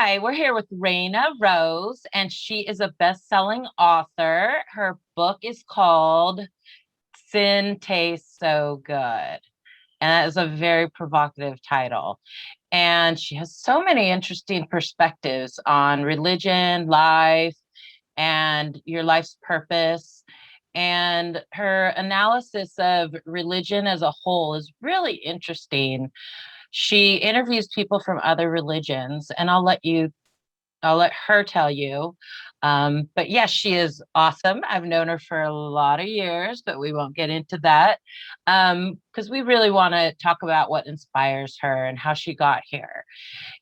Hi, we're here with Reina Rose, and she is a best-selling author. Her book is called Sin Tastes So Good. And that is a very provocative title. And she has so many interesting perspectives on religion, life, and your life's purpose. And her analysis of religion as a whole is really interesting. She interviews people from other religions, and I'll let her tell you. But yes, she is awesome. I've known her for a lot of years, but we won't get into that because we really want to talk about what inspires her and how she got here.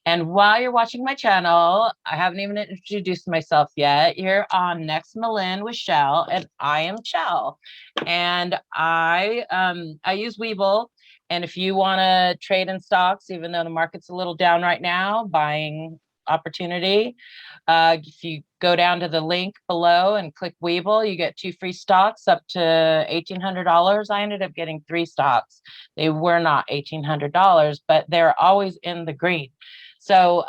And while you're watching my channel, I haven't even introduced myself yet. You're on Next Malin with Shell, and I am Shell. And I use Webull. And if you want to trade in stocks, even though the market's a little down right now, buying opportunity. If you go down to the link below and click Webull, you get 2 free stocks up to $1,800. I ended up getting 3 stocks. They were not $1,800, but they're always in the green. So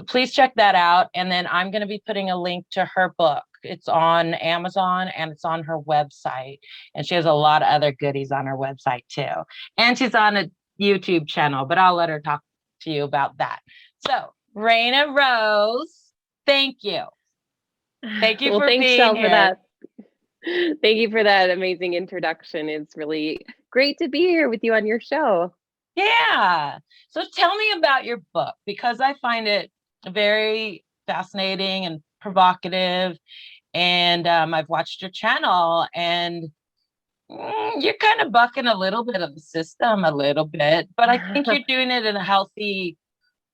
please check that out. And then I'm going to be putting a link to her book. It's on Amazon and it's on her website. And she has a lot of other goodies on her website too. And she's on a YouTube channel, but I'll let her talk to you about that. So, Reina Rose, thank you. Thank you for thanks, being Shel, here. for that. Thank you for that amazing introduction. It's really great to be here with you on your show. Yeah. So tell me about your book, because I find it very fascinating and provocative. And I've watched your channel, and you're kind of bucking a little bit of the system, a little bit, but I think you're doing it in a healthy,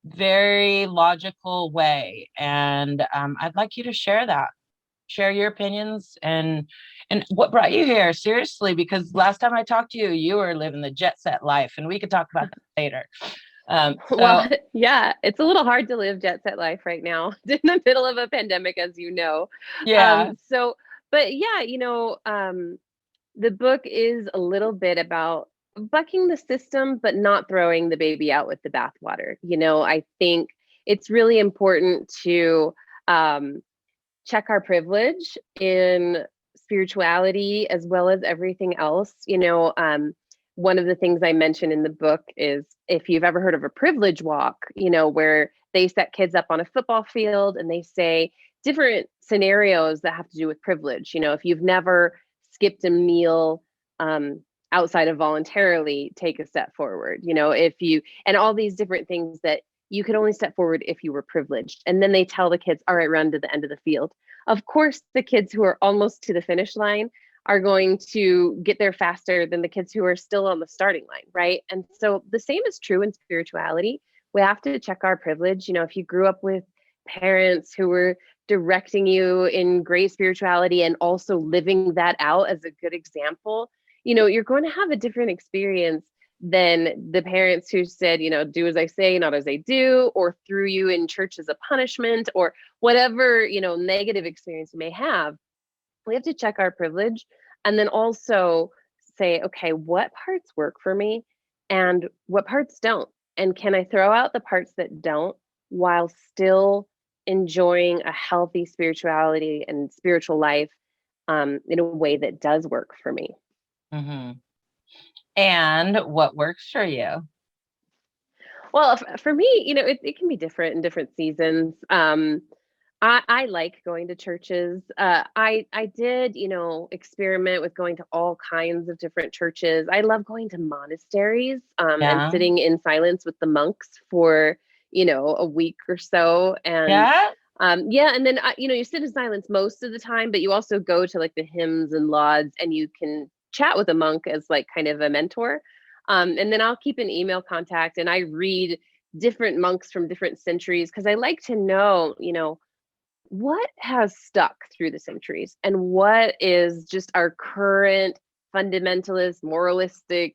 very logical way. And I'd like you to share that. Share your opinions and what brought you here, seriously, because last time I talked to you, you were living the jet set life, and we could talk about that later. Well, yeah, it's a little hard to live jet set life right now in the middle of a pandemic, as you know. Yeah. But yeah, the book is a little bit about bucking the system, but not throwing the baby out with the bathwater. I think it's really important to check our privilege in spirituality as well as everything else. One of the things I mentioned in the book is, if you've ever heard of a privilege walk, where they set kids up on a football field and they say different scenarios that have to do with privilege. If you've never skipped a meal outside of voluntarily, take a step forward. And all these different things that you could only step forward if you were privileged. And then they tell the kids, all right, run to the end of the field. Of course, the kids who are almost to the finish line are going to get there faster than the kids who are still on the starting line, right? And so the same is true in spirituality. We have to check our privilege. If you grew up with parents who were directing you in great spirituality and also living that out as a good example, you're going to have a different experience than the parents who said, do as I say, not as I do, or threw you in church as a punishment, or whatever, negative experience you may have. We have to check our privilege and then also say, okay, what parts work for me and what parts don't? And can I throw out the parts that don't while still enjoying a healthy spirituality and spiritual life in a way that does work for me? Mm-hmm. And what works for you? Well, for me, it can be different in different seasons. I like going to churches. I did, experiment with going to all kinds of different churches. I love going to monasteries and sitting in silence with the monks for, a week or so. And and then, you sit in silence most of the time, but you also go to like the hymns and lauds, and you can chat with a monk as like kind of a mentor. And then I'll keep an email contact, and I read different monks from different centuries because I like to know, what has stuck through the centuries and what is just our current fundamentalist, moralistic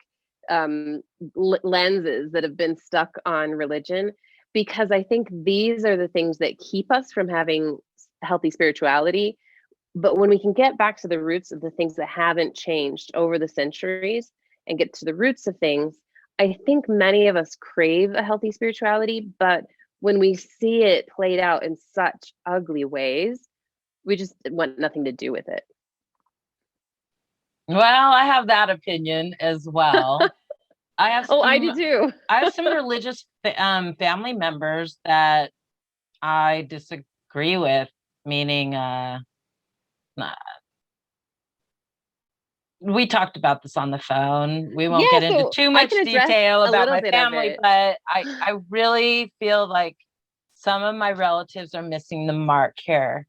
lenses that have been stuck on religion. Because I think these are the things that keep us from having healthy spirituality. But when we can get back to the roots of the things that haven't changed over the centuries and get to the roots of things, I think many of us crave a healthy spirituality, but when we see it played out in such ugly ways, we just want nothing to do with it. Well, I have that opinion as well. I have Oh, I some do too. I have some religious family members that I disagree with, meaning we talked about this on the phone. We won't Yeah, get into so too I much can address detail a about little my bit of family, it. but I really feel like some of my relatives are missing the mark here.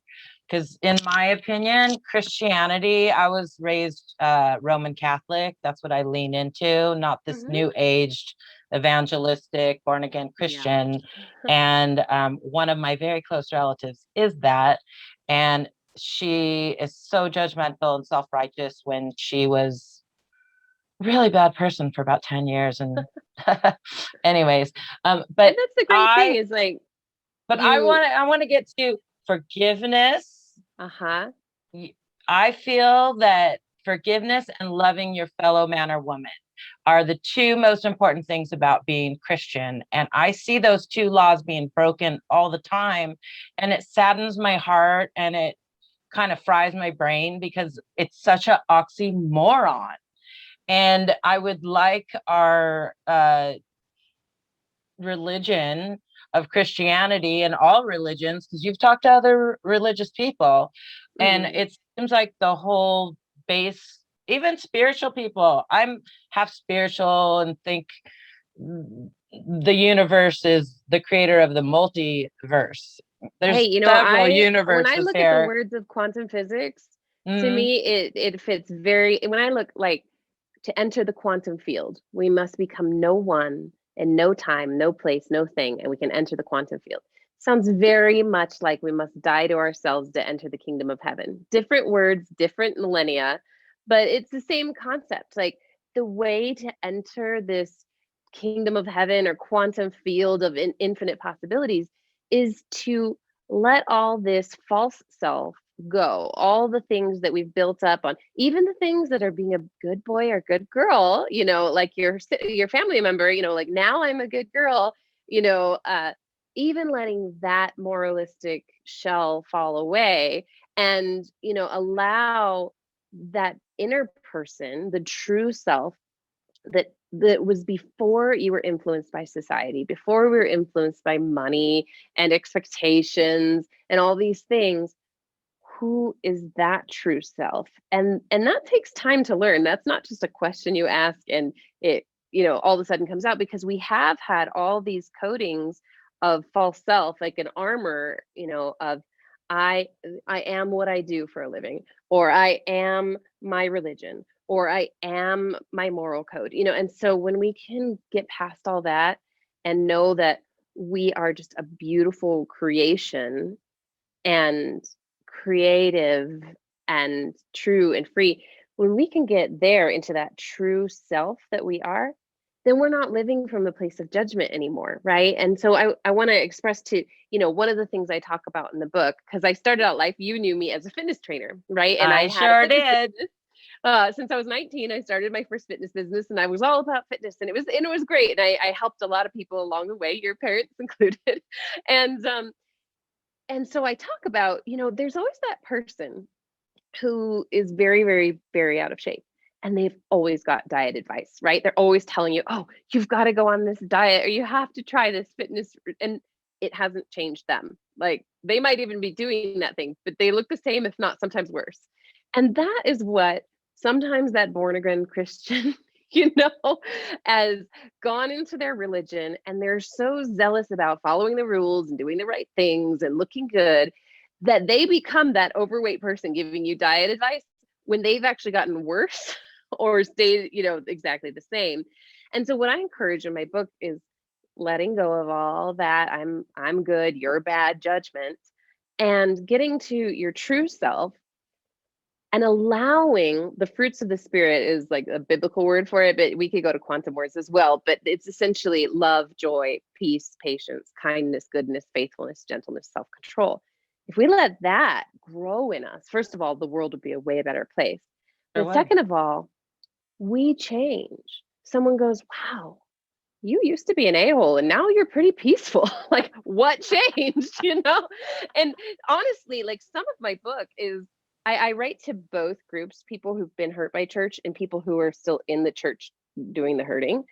Because in my opinion, Christianity, I was raised Roman Catholic. That's what I lean into, not this Hmm. new aged evangelistic born again Yeah. Christian. And one of my very close relatives is that. And she is so judgmental and self-righteous when she was a really bad person for about 10 years. And anyways, And but that's the great thing I is like but you, I want to get to forgiveness. uh-huh. I feel that forgiveness and loving your fellow man or woman are the two most important things about being Christian. And I see those two laws being broken all the time. And it saddens my heart and it kind of fries my brain because it's such an oxymoron. And I would like our religion of Christianity and all religions, because you've talked to other religious people, and Mm-hmm. it seems like the whole base, even spiritual people, I'm half spiritual and think the universe is the creator of the multiverse. Hey, There's you know, several I when I universes look at the here. words of quantum physics, to Mm, me it fits very when I look like to enter the quantum field, we must become no one in no time, no place, no thing, and we can enter the quantum field. Sounds very much like we must die to ourselves to enter the kingdom of heaven. Different words, different millennia, but it's the same concept. Like the way to enter this kingdom of heaven or quantum field of infinite possibilities is to let all this false self go, all the things that we've built up on, even the things that are being a good boy or good girl, you know, like your family member, you know, like now I'm a good girl, you know, even letting that moralistic shell fall away and, you know, allow that inner person, the true self that was before you were influenced by society, before we were influenced by money and expectations and all these things. Who is that true self? And that takes time to learn. That's not just a question you ask and it, you know, all of a sudden comes out, because we have had all these coatings of false self, like an armor, you know, of I I am what I do for a living, or I am my religion, or I am my moral code, you know. And so when we can get past all that and know that we are just a beautiful creation and creative and true and free, when we can get there into that true self that we are, then we're not living from a place of judgment anymore, right? And so I want to express to, you know, one of the things I talk about in the book, because I started out life, you knew me as a fitness trainer, right? And I I had a sure fitness did. business. Since I was 19, I started my first fitness business, and I was all about fitness, and it was great, and I helped a lot of people along the way, your parents included, and so I talk about, you know, there's always that person who is very, very, very out of shape. And they've always got diet advice, right? They're always telling you, oh, you've got to go on this diet or you have to try this fitness. And it hasn't changed them. Like they might even be doing that thing, but they look the same, if not sometimes worse. And that is what sometimes that born again Christian, you know, has gone into their religion and they're so zealous about following the rules and doing the right things and looking good that they become that overweight person giving you diet advice when they've actually gotten worse or stayed, you know, exactly the same. And so what I encourage in my book is letting go of all that I'm good, you're bad judgment, and getting to your true self and allowing the fruits of the spirit is like a biblical word for it, but we could go to quantum words as well. But it's essentially love, joy, peace, patience, kindness, goodness, faithfulness, gentleness, self-control. If we let that grow in us, first of all, the world would be a way better place. Sure But would. second of all, we change. Someone goes, wow, you used to be an a-hole and now you're pretty peaceful. Like, what changed, And honestly, like, some of my book is, I write to both groups, people who've been hurt by church and people who are still in the church doing the hurting.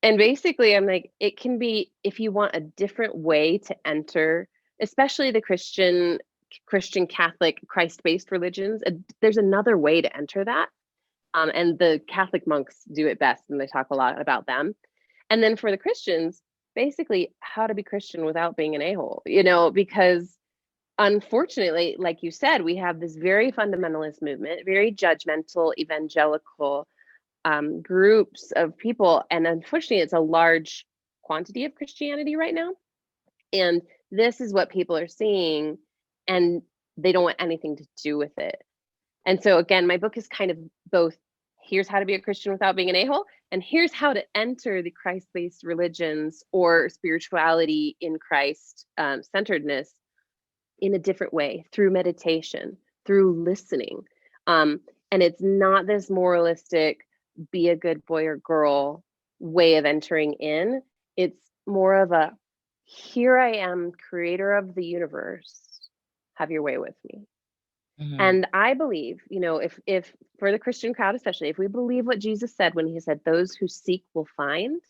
And basically, I'm like, it can be, if you want a different way to enter, especially the Christian Catholic Christ-based religions, there's another way to enter that. And the Catholic monks do it best, and they talk a lot about them. And then for the Christians, basically how to be Christian without being an a-hole, because unfortunately, like you said, we have this very fundamentalist movement, very judgmental, evangelical groups of people. And unfortunately, it's a large quantity of Christianity right now. And this is what people are seeing, and they don't want anything to do with it. And so, again, my book is kind of both, here's how to be a Christian without being an a-hole, and here's how to enter the Christ-based religions or spirituality in Christ centeredness in a different way, through meditation, through listening. And it's not this moralistic, be a good boy or girl way of entering in. It's more of a, here I am, creator of the universe, have your way with me. Mm-hmm. And I believe, if for the Christian crowd, especially, if we believe what Jesus said when he said, those who seek will find,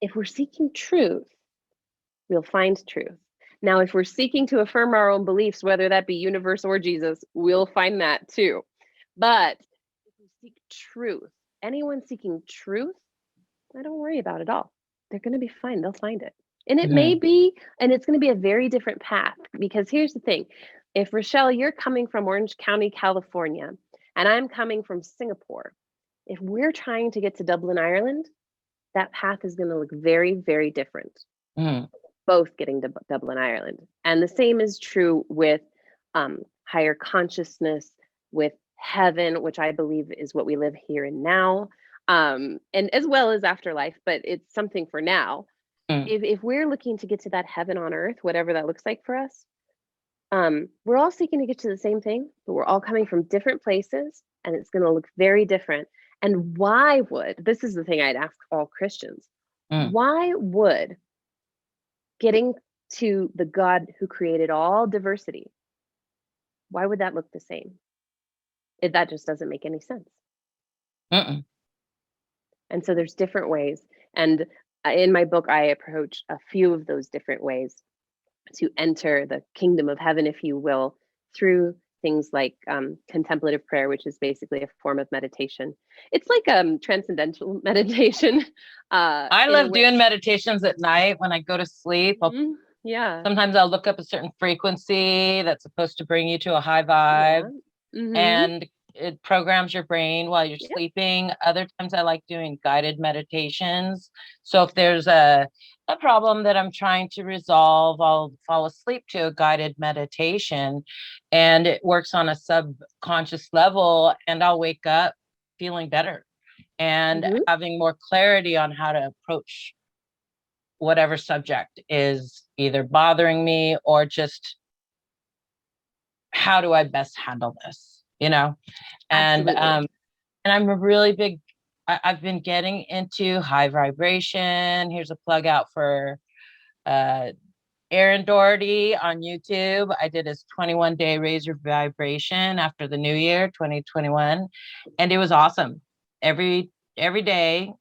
if we're seeking truth, we'll find truth. Now, if we're seeking to affirm our own beliefs, whether that be universe or Jesus, we'll find that too. But if we seek truth, anyone seeking truth, I don't worry about it all. They're going to be fine. They'll find it. And it may be, and it's going to be a very different path, because here's the thing. If, Rochelle, you're coming from Orange County, California, and I'm coming from Singapore, if we're trying to get to Dublin, Ireland, that path is going to look very, very different. Both getting to Dublin, Ireland. And the same is true with higher consciousness, with heaven, which I believe is what we live here and now, and as well as afterlife, but it's something for now. If we're looking to get to that heaven on earth, whatever that looks like for us, we're all seeking to get to the same thing, but we're all coming from different places, and it's going to look very different. And this is the thing I'd ask all Christians, why would getting to the God who created all diversity, why would that look the same? That just doesn't make any sense. And so there's different ways. And in my book, I approach a few of those different ways to enter the kingdom of heaven, if you will, through things like contemplative prayer, which is basically a form of meditation. It's like transcendental meditation. I love doing meditations at night when I go to sleep. Yeah. Sometimes I'll look up a certain frequency that's supposed to bring you to a high vibe, and it programs your brain while you're sleeping. Other times I like doing guided meditations. So if there's a problem that I'm trying to resolve, I'll fall asleep to a guided meditation, and it works on a subconscious level, and I'll wake up feeling better and having more clarity on how to approach whatever subject is either bothering me, or just how do I best handle this, And I'm a really big, I've been getting into high vibration. Here's a plug out for Aaron Doherty on YouTube. I did his 21-day raise your vibration after the new year, 2021. And it was awesome. Every day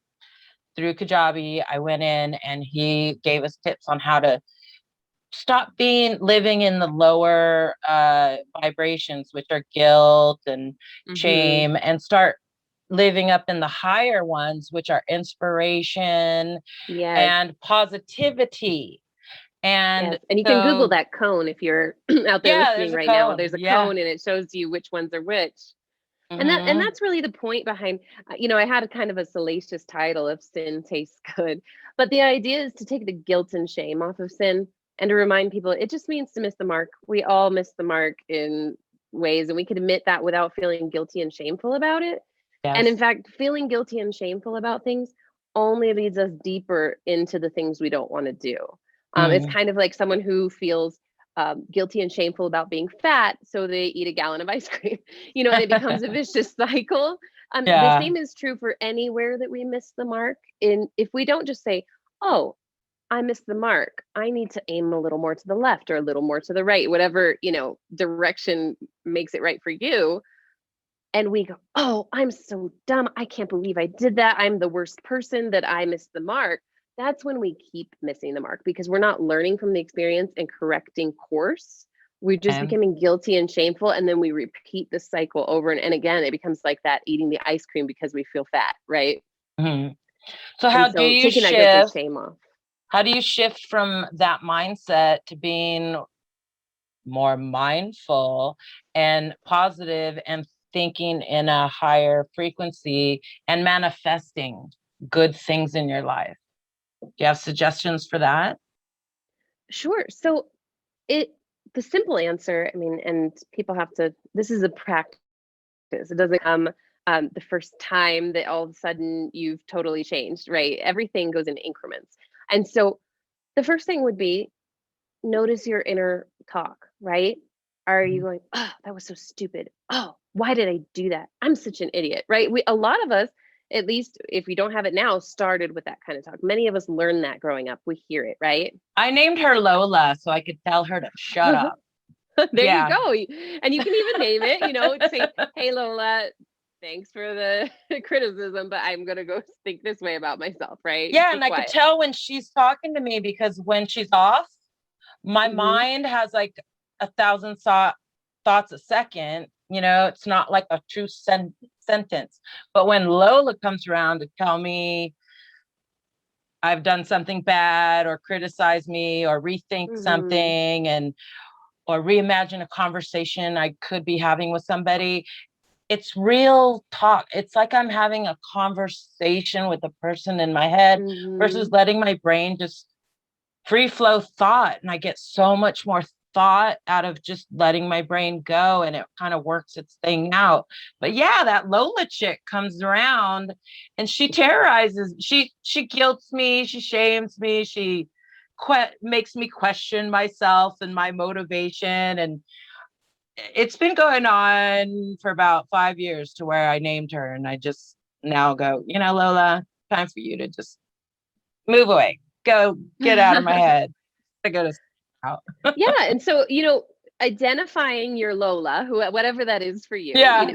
through Kajabi, I went in and he gave us tips on how to stop living in the lower vibrations, which are guilt and shame, and start living up in the higher ones, which are inspiration and positivity. And you can Google that cone if you're out there listening right now. There's a cone, and it shows you which ones are which. And that's really the point behind, I had a kind of a salacious title of Sin Tastes Good, but the idea is to take the guilt and shame off of sin and to remind people it just means to miss the mark. We all miss the mark in ways, and we can admit that without feeling guilty and shameful about it. And in fact, feeling guilty and shameful about things only leads us deeper into the things we don't want to do. It's kind of like someone who feels guilty and shameful about being fat, so they eat a gallon of ice cream, and it becomes a vicious cycle. The Yeah. same is true for anywhere that we miss the mark. In if we don't just say, "Oh, I missed the mark. I need to aim a little more to the left or a little more to the right," whatever, direction makes it right for you. And we go, "Oh, I'm so dumb. I can't believe I did that. I'm the worst person that I missed the mark." That's when we keep missing the mark because we're not learning from the experience and correcting course. We're just And becoming guilty and shameful. And then we repeat the cycle over and again. It becomes like that eating the ice cream because we feel fat, right? mhm. So And how do so you taking that guilt and shift? shame off. How do you shift from that mindset to being more mindful and positive and thinking in a higher frequency and manifesting good things in your life? Do you have suggestions for that? Sure. So it the simple answer, I mean, and people have to, this is a practice. It doesn't come the first time that all of a sudden you've totally changed, right? Everything goes in increments. And so the first thing would be notice your inner talk, right? Are you Mhm. going, "Oh, that was so stupid. Oh, why did I do that? I'm such an idiot," right? A lot of us, at least if we don't have it now, started with that kind of talk. Many of us learned that growing up. We hear it, right? I named her Lola so I could tell her to shut up. There you Yeah. go. And you can even name it, say, "Hey, Lola, thanks for the criticism, but I'm going to go think this way about myself," right? Just Yeah, be and I could quiet. tell when she's talking to me because when she's off, my Hmm. mind has like 1,000 thoughts a second. It's not like a true sentence. But when Lola comes around to tell me I've done something bad or criticize me or rethink Hmm. something and or reimagine a conversation I could be having with somebody, it's real talk. It's like I'm having a conversation with a person in my head versus Hmm. letting my brain just free flow thought. And I get so much more thought out of just letting my brain go and it kind of works its thing out. But yeah, that Lola chick comes around and she terrorizes, she guilts me, she shames me, she makes me question myself and my motivation. And it's been going on for about 5 years to where I named her and I just now go, Lola, time for you to just move away. Go get out of my head. I go to out. Yeah, and so, identifying your Lola, who whatever that is for you, Yeah.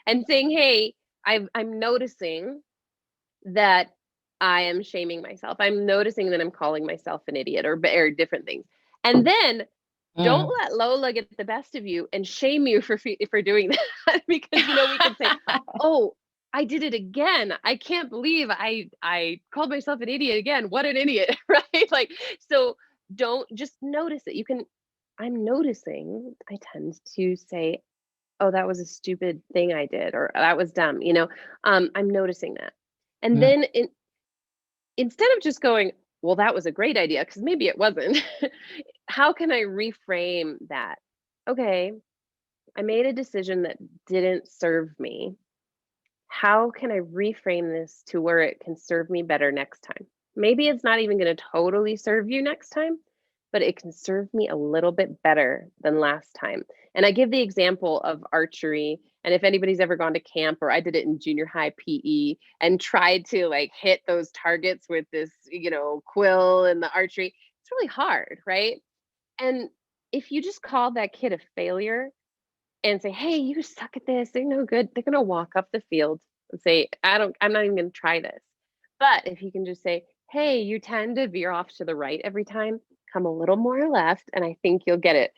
and saying, "Hey, I'm noticing that I am shaming myself. I'm noticing that I'm calling myself an idiot or different things." And then don't Mm. let Lola get the best of you and shame you for doing that because we can say, "Oh, I did it again. I can't believe I called myself an idiot again. What an idiot," right? Like, so don't just notice it. I'm noticing I tend to say, "Oh, that was a stupid thing I did," or "That was dumb." I'm noticing that. And Mm. then instead of just going, "Well, that was a great idea," because maybe it wasn't, how can I reframe that? Okay, I made a decision that didn't serve me. How can I reframe this to where it can serve me better next time? Maybe it's not even going to totally serve you next time, but it can serve me a little bit better than last time. And I give the example of archery. And if anybody's ever gone to camp, or I did it in junior high PE and tried to like hit those targets with this, quill and the archery, it's really hard, right? And if you just call that kid a failure, and say, "Hey, you suck at this. They're no good." They're gonna walk up the field and say, I'm not even gonna try this." But if you can just say, "Hey, you tend to veer off to the right every time. Come a little more left, and I think you'll get it."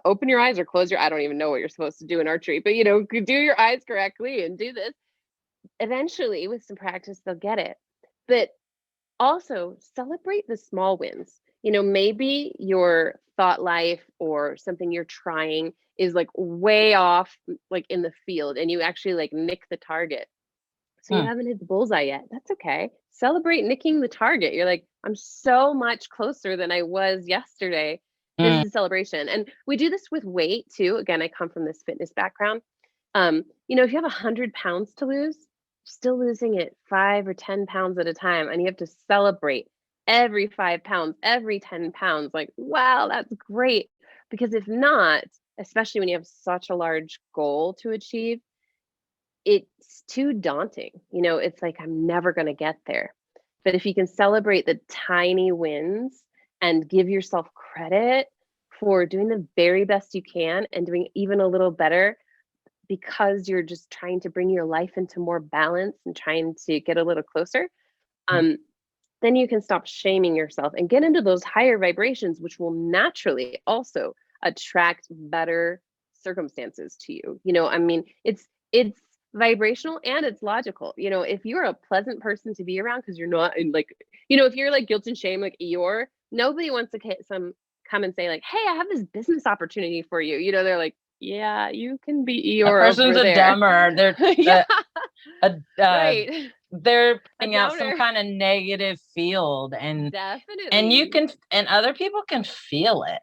Open your eyes or close your. I don't even know what you're supposed to do in archery, but do your eyes correctly and do this. Eventually, with some practice, they'll get it. But also celebrate the small wins. Maybe your thought life or something you're trying is like way off, like in the field, and you actually like nick the target. So you Mm. haven't hit the bullseye yet. That's okay. Celebrate nicking the target. You're like, "I'm so much closer than I was yesterday." This Mm. is a celebration. And we do this with weight too. Again, I come from this fitness background. If you have 100 pounds to lose, you're still losing it 5 or 10 pounds at a time. And you have to celebrate every 5 pounds, every 10 pounds. Like, wow, that's great. Because if not, especially when you have such a large goal to achieve, it's too daunting. It's like, I'm never going to get there. But if you can celebrate the tiny wins and give yourself credit for doing the very best you can and doing even a little better, because you're just trying to bring your life into more balance and trying to get a little closer, then you can stop shaming yourself and get into those higher vibrations, which will naturally also attract better circumstances to you. I mean, it's vibrational and it's logical. If you're a pleasant person to be around because you're not in, like, if you're like guilt and shame like Eeyore, nobody wants to come and say like, hey, I have this business opportunity for you. They're like, yeah, you can be A Eeyore person's over a there. dumber. They're Yeah, right. they're A putting out some downer. kind of negative field, and you Definitely. can, and other people can feel it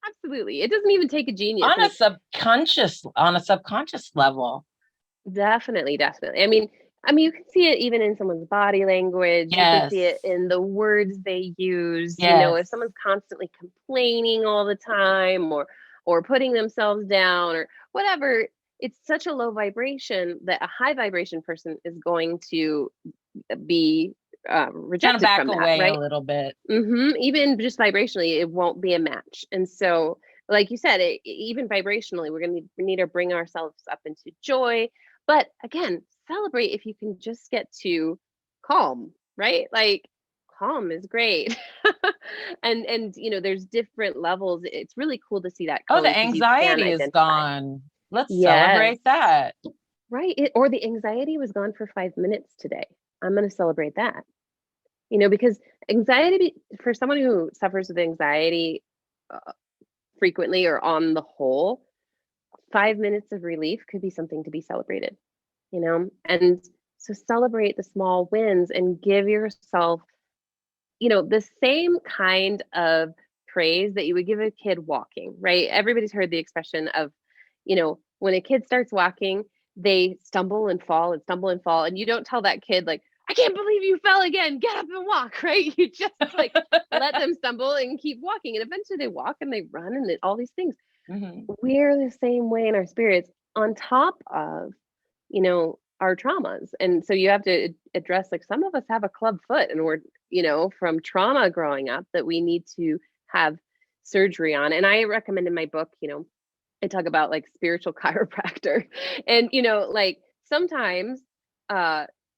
Absolutely. It doesn't even take a genius. on a subconscious level. Definitely, definitely. I mean, you can see it even in someone's body language. You can Yes. see it in the words they use. Yes. If someone's constantly complaining all the time, or putting themselves down or whatever, it's such a low vibration that a high vibration person is going to be rejected Kind of back from that, away right? a little bit. Even just vibrationally, it won't be a match. And so, like you said, even vibrationally, we're going to need to bring ourselves up into joy. But again, celebrate if you can just get to calm, right? Like, calm is great. and there's different levels. It's really cool to see that Oh, the code because you can anxiety is identify. gone. Let's Yes, celebrate that. right. Or the anxiety was gone for 5 minutes today. I'm going to celebrate that. Because anxiety, for someone who suffers with anxiety frequently or on the whole, 5 minutes of relief could be something to be celebrated, And so celebrate the small wins and give yourself, the same kind of praise that you would give a kid walking, right? Everybody's heard the expression of, when a kid starts walking, they stumble and fall and stumble and fall. And you don't tell that kid, like, I can't believe you fell again. Get up and walk, right? You just like let them stumble and keep walking. And eventually they walk and they run and all these things. We're the same way in our spirits, on top of, our traumas. And so you have to address, like, some of us have a club foot and we're, from trauma growing up that we need to have surgery on. And I recommend in my book, I talk about like spiritual chiropractor. And like, sometimes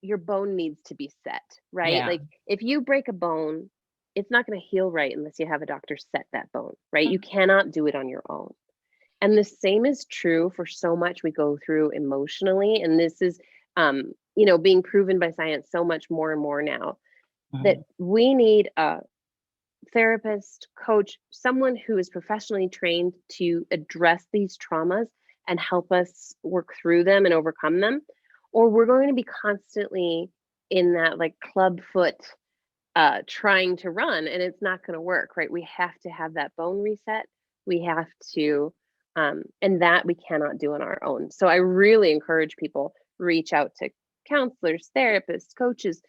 your bone needs to be set, right? Yeah. Like, if you break a bone, it's not going to heal right unless you have a doctor set that bone, right? You cannot do it on your own. And the same is true for so much we go through emotionally. And this is being proven by science so much more and more now, that we need a therapist, coach, someone who is professionally trained to address these traumas and help us work through them and overcome them. Or we're going to be constantly in that like club foot trying to run, and it's not going to work, right? We have to have that bone reset. We have to, and that we cannot do on our own. So I really encourage people, reach out to counselors, therapists, coaches.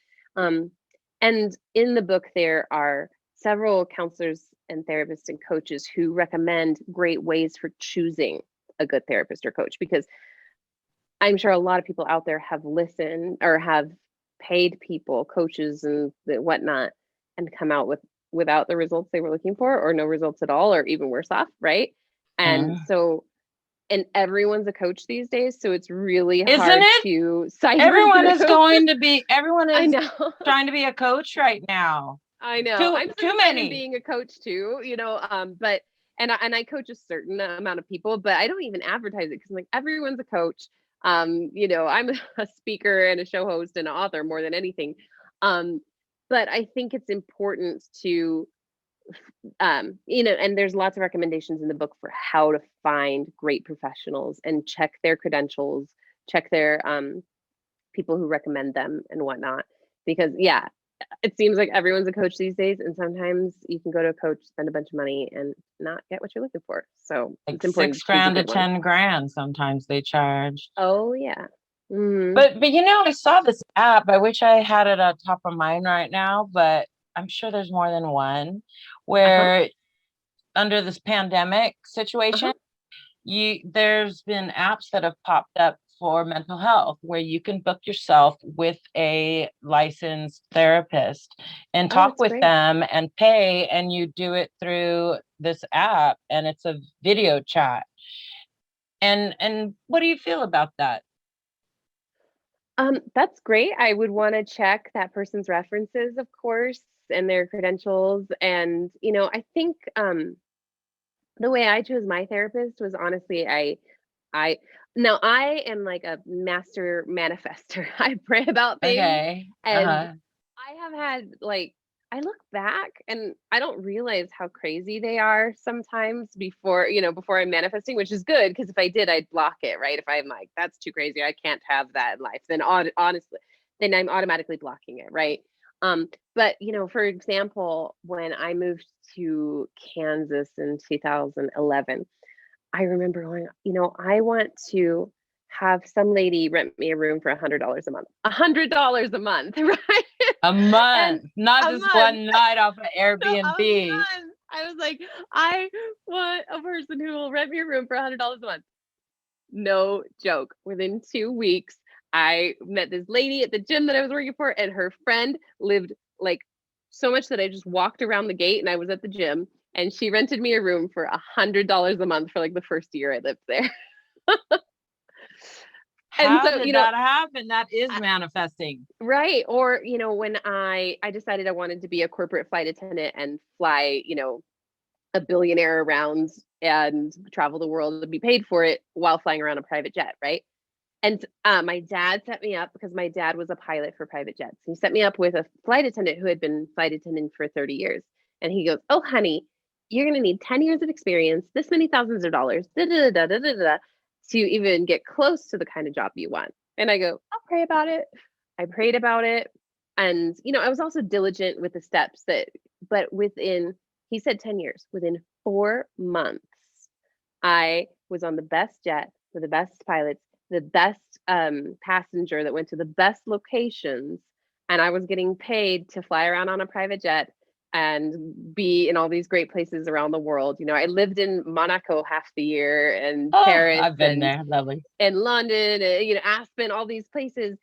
And in the book, there are several counselors and therapists and coaches who recommend great ways for choosing a good therapist or coach, because I'm sure a lot of people out there have listened or have paid people, coaches and whatnot, and come out without the results they were looking for, or no results at all, or even worse off, right? And so, and everyone's a coach these days, so it's really hard to cipher Everyone through. is going to be. Everyone is I know. trying to be a coach right now. I know. I'm Too certified in many. being a coach too, but and I coach a certain amount of people, but I don't even advertise it because I'm like, everyone's a coach. I'm a speaker and a show host and an author more than anything. But I think it's important to, and there's lots of recommendations in the book for how to find great professionals and check their credentials, check their people who recommend them and whatnot. Because yeah, it seems like everyone's a coach these days, and sometimes you can go to a coach, spend a bunch of money, and not get what you're looking for. So Like it's important to choose a $6,000 to good one. $10,000 sometimes they charge. Oh yeah. Mm-hmm. But I saw this app. I wish I had it on top of mind right now, but I'm sure there's more than one, where under this pandemic situation, there's been apps that have popped up for mental health where you can book yourself with a licensed therapist and Oh, talk that's with great. them and pay, and you do it through this app and it's a video chat. And what do you feel about that? That's great. I would want to check that person's references, of course, and their credentials. And, I think the way I chose my therapist was honestly, I now I am like a master manifester. I pray about things, Okay. and Uh-huh. I have had like I look back and I don't realize how crazy they are sometimes before I'm manifesting, which is good because if I did, I'd block it, right? If I'm like, that's too crazy, I can't have that in life, then honestly, then I'm automatically blocking it, right? But for example, when I moved to Kansas in 2011, I remember going, I want to have some lady rent me a room for $100 a month. $100 a month, right? A And month, not a just month, one night off of a Airbnb. month. I was like, I want a person who will rent me a room for $100 a month. No joke. Within 2 weeks, I met this lady at the gym that I was working for, and her friend lived like so much that I just walked around the gate and I was at the gym. And she rented me a room for $100 a month for like the first year I lived there. And How so, did that happen? That is I, manifesting. right. Or, when I decided I wanted to be a corporate flight attendant and fly, a billionaire around and travel the world and be paid for it while flying around a private jet, right? And my dad set me up because my dad was a pilot for private jets. He set me up with a flight attendant who had been flight attendant for 30 years. And he goes, "Oh, honey, you're going to need 10 years of experience, this many thousands of dollars, da, da, da, da, da, da, to even get close to the kind of job you want." And I go, "I'll pray about it." I prayed about it. And, I was also diligent with the steps but he said 10 years, within 4 months, I was on the best jet with the best pilots, the best passenger that went to the best locations, and I was getting paid to fly around on a private jet and be in all these great places around the world. I lived in Monaco half the year, and Oh, Paris, I've been there. Lovely. and London, and, Aspen, all these places,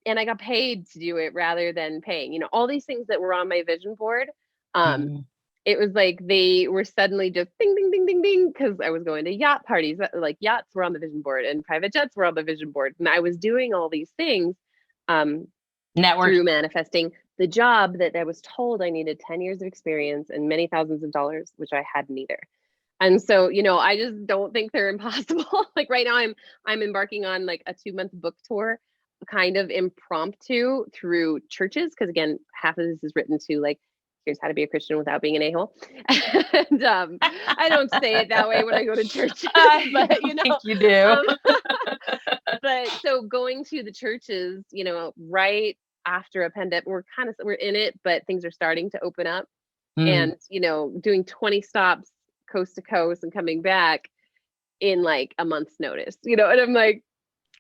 and I got paid to do it rather than paying. All these things that were on my vision board. Um, Mhm. it was like they were suddenly just ding, ding, ding, ding, ding, because I was going to yacht parties. Like yachts were on the vision board and private jets were on the vision board. And I was doing all these things um, Network. through manifesting the job that I was told I needed 10 years of experience and many thousands of dollars, which I had neither. And so, I just don't think they're impossible. Like right now I'm embarking on like a 2-month book tour, kind of impromptu through churches. Cause again, half of this is written to like, here's how to be a Christian without being an a-hole. And I don't say it that way when I go to churches, I but don't think you do. um, but so going to the churches, right after a pandemic, we're in it, but things are starting to open up, Mm. and doing 20 stops coast to coast and coming back in like a month's notice, and I'm like,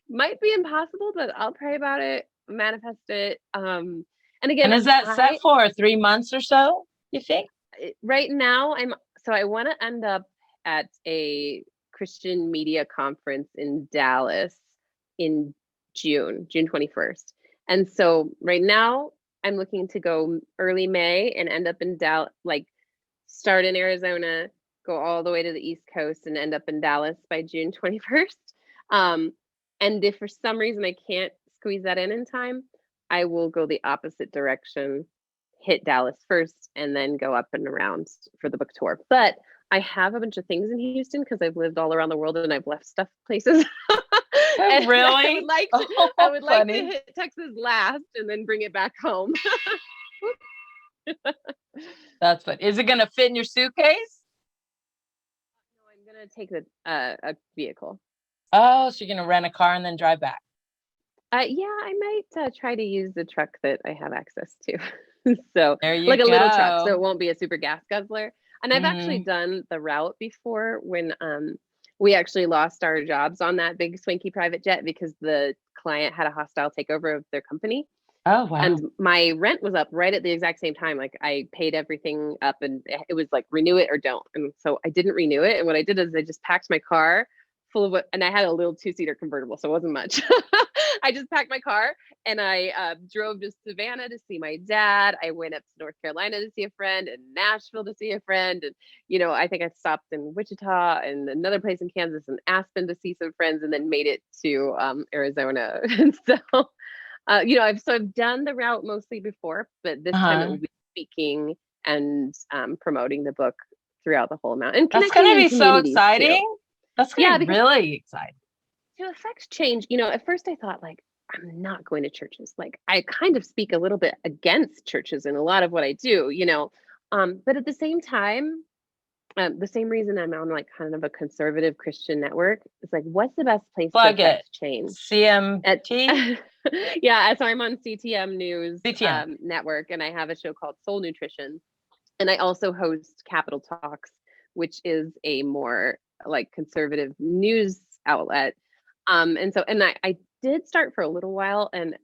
might be impossible, but I'll pray about it, manifest it. And again, And is that set for 3 months or so, you think? right now I want to end up at a Christian media conference in Dallas in June 21st. And so right now I'm looking to go early May and end up in Dallas, like start in Arizona, go all the way to the East Coast and end up in Dallas by June 21st. Um, and if for some reason I can't squeeze that in time, I will go the opposite direction, hit Dallas first, and then go up and around for the book tour. But I have a bunch of things in Houston because I've lived all around the world and I've left stuff places. Oh, And really? I Oh, would like to funny. hit Texas last and then bring it back home. That's what. Is it going to fit in your suitcase? No, I'm gonna take a vehicle. Oh, so you're going to rent a car and then drive back. Yeah, I might try to use the truck that I have access to. So, There you like a little truck, so go. it won't be a super gas guzzler. And I've actually Hmm. done the route before when we actually lost our jobs on that big swanky private jet because the client had a hostile takeover of their company. Oh, And wow. my rent was up right at the exact same time. Like I paid everything up and it was like renew it or don't. And so I didn't renew it. And what I did is I just packed my car, full of what, and I had a little 2-seater convertible, so it wasn't much. I just packed my car and I drove to Savannah to see my dad. I went up to North Carolina to see a friend, and Nashville to see a friend. And, I think I stopped in Wichita and another place in Kansas and Aspen to see some friends, and then made it to Arizona. And so, I've done the route mostly before, but this time it will be speaking and promoting the book throughout the whole amount, and That's connecting going to in be so communities too. exciting. That's going to be really exciting. To affect change, at first I thought, like, I'm not going to churches. Like, I kind of speak a little bit against churches in a lot of what I do, but at the same time, the same reason I'm on like kind of a conservative Christian network, it's like, what's the best place to affect change? CMT? Yeah, so I'm on CTM News CTM. network, and I have a show called Soul Nutrition. And I also host Capital Talks, which is a more like conservative news outlet. And I did start for a little while and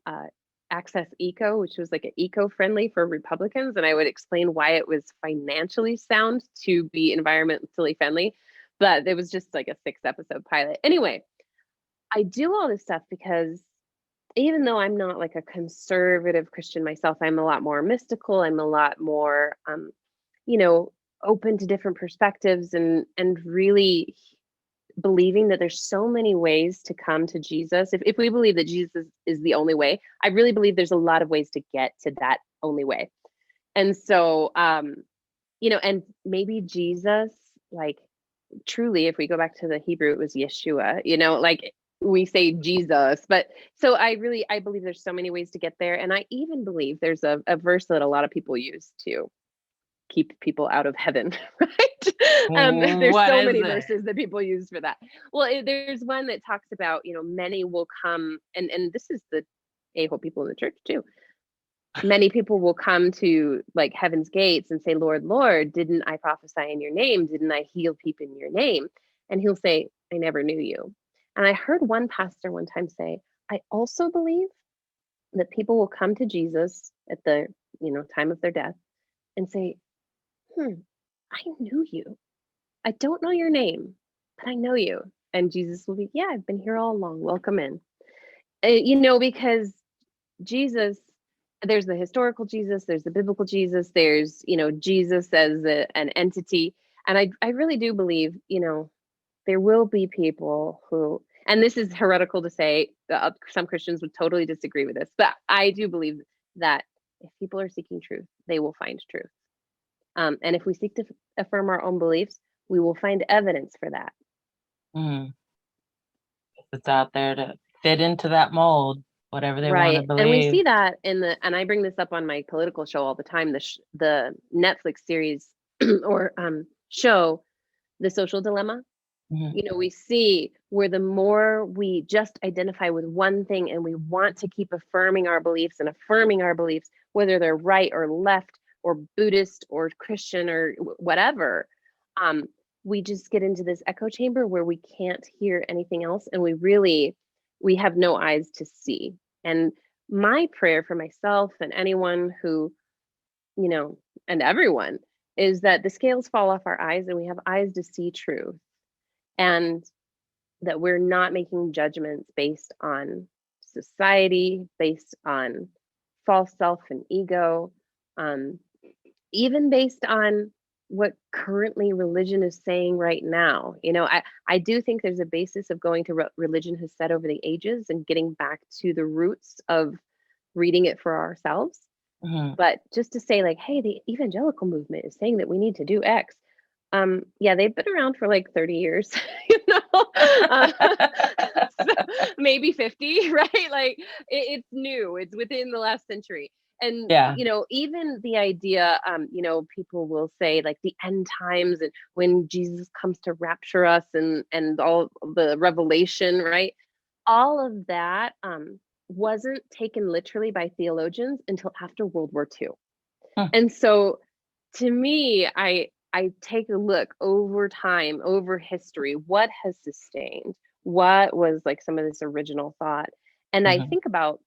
Access Eco, which was like an eco-friendly for Republicans. And I would explain why it was financially sound to be environmentally friendly. But it was just like a 6-episode pilot. Anyway, I do all this stuff because even though I'm not like a conservative Christian myself, I'm a lot more mystical. I'm a lot more, open to different perspectives, and really believing that there's so many ways to come to Jesus. If we believe that Jesus is the only way, I really believe there's a lot of ways to get to that only way. And so, and maybe Jesus, like, truly, if we go back to the Hebrew, it was Yeshua, like we say Jesus. But so I believe there's so many ways to get there. And I even believe there's a verse that a lot of people use to keep people out of heaven, right? There's so many verses that people use for that. Well, there's one that talks about, many will come, and this is the a-hole people in the church too. Many people will come to like heaven's gates and say, Lord, Lord, didn't I prophesy in your name? Didn't I heal people in your name? And he'll say, I never knew you. And I heard one pastor one time say, I also believe that people will come to Jesus at the, time of their death and say, I knew you. I don't know your name, but I know you. And Jesus will be, yeah, I've been here all along. Welcome in. Because Jesus, there's the historical Jesus, there's the biblical Jesus, there's, Jesus as an entity. And I really do believe, there will be people who, and this is heretical to say, some Christians would totally disagree with this, but I do believe that if people are seeking truth, they will find truth. And if we seek to affirm our own beliefs, we will find evidence for that. It's out there to fit into that mold, whatever they want to believe. And we see that and I bring this up on my political show all the time, the Netflix series or show, The Social Dilemma. We see where the more we just identify with one thing and we want to keep affirming our beliefs, whether they're right or left or Buddhist or Christian or whatever, we just get into this echo chamber where we can't hear anything else, and we have no eyes to see. And my prayer for myself and anyone who, and everyone, is that the scales fall off our eyes and we have eyes to see truth, and that we're not making judgments based on society, based on false self and ego, even based on what currently religion is saying right now. I do think there's a basis of going to what religion has said over the ages and getting back to the roots of reading it for ourselves. But just to say, like, hey, the evangelical movement is saying that we need to do X. Yeah, they've been around for like 30 years, so maybe 50, right? Like it's new, it's within the last century. And, even the idea, people will say like the end times and when Jesus comes to rapture us and all the revelation, right? All of that wasn't taken literally by theologians until after World War II. And so to me, I take a look over time, over history, what has sustained, what was like some of this original thought. And I think about,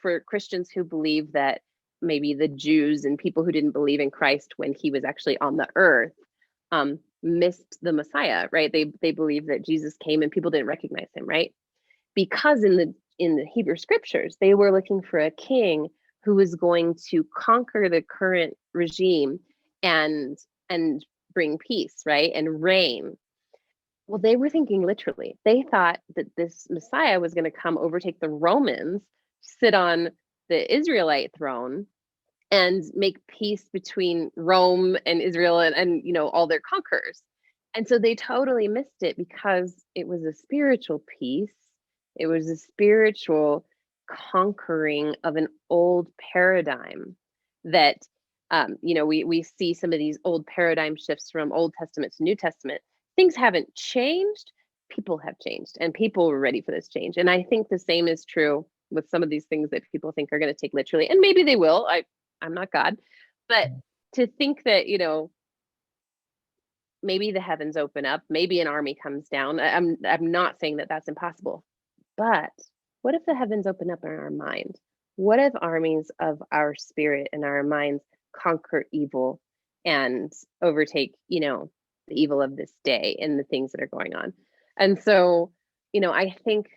for Christians who believe that maybe the Jews and people who didn't believe in Christ when he was actually on the earth, missed the Messiah, right? They believe that Jesus came and people didn't recognize him, right? Because in the Hebrew scriptures, they were looking for a king who was going to conquer the current regime and bring peace, right? And reign. Well, they were thinking literally. They thought that this Messiah was going to come overtake the Romans, sit on the Israelite throne, and make peace between Rome and Israel and all their conquerors. And so they totally missed it because it was a spiritual peace. It was a spiritual conquering of an old paradigm that we see some of these old paradigm shifts from Old Testament to New Testament. Things haven't changed, people have changed, and people were ready for this change. And I think the same is true with some of these things that people think are going to take literally, and maybe they will. I'm not God, but to think that, maybe the heavens open up, maybe an army comes down. I'm not saying that that's impossible, but what if the heavens open up in our mind? What if armies of our spirit and our minds conquer evil and overtake, the evil of this day and the things that are going on? And so, I think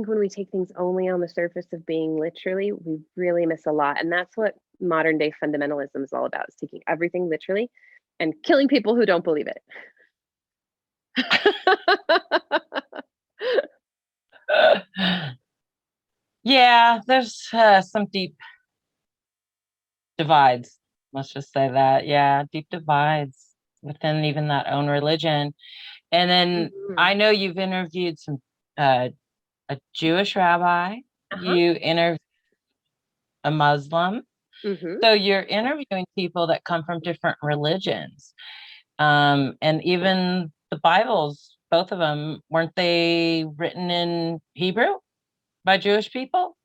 when we take things only on the surface of being literally, we really miss a lot. And that's what modern day fundamentalism is all about, is taking everything literally and killing people who don't believe it. Yeah, there's some deep divides. Let's just say that. Yeah, deep divides within even that own religion. And then Mhm. I know you've interviewed uh, a Jewish rabbi. Uh-huh. You interviewed a Muslim. Hmm. So you're interviewing people that come from different religions. And even the Bibles, both of them, weren't they written in Hebrew by Jewish people?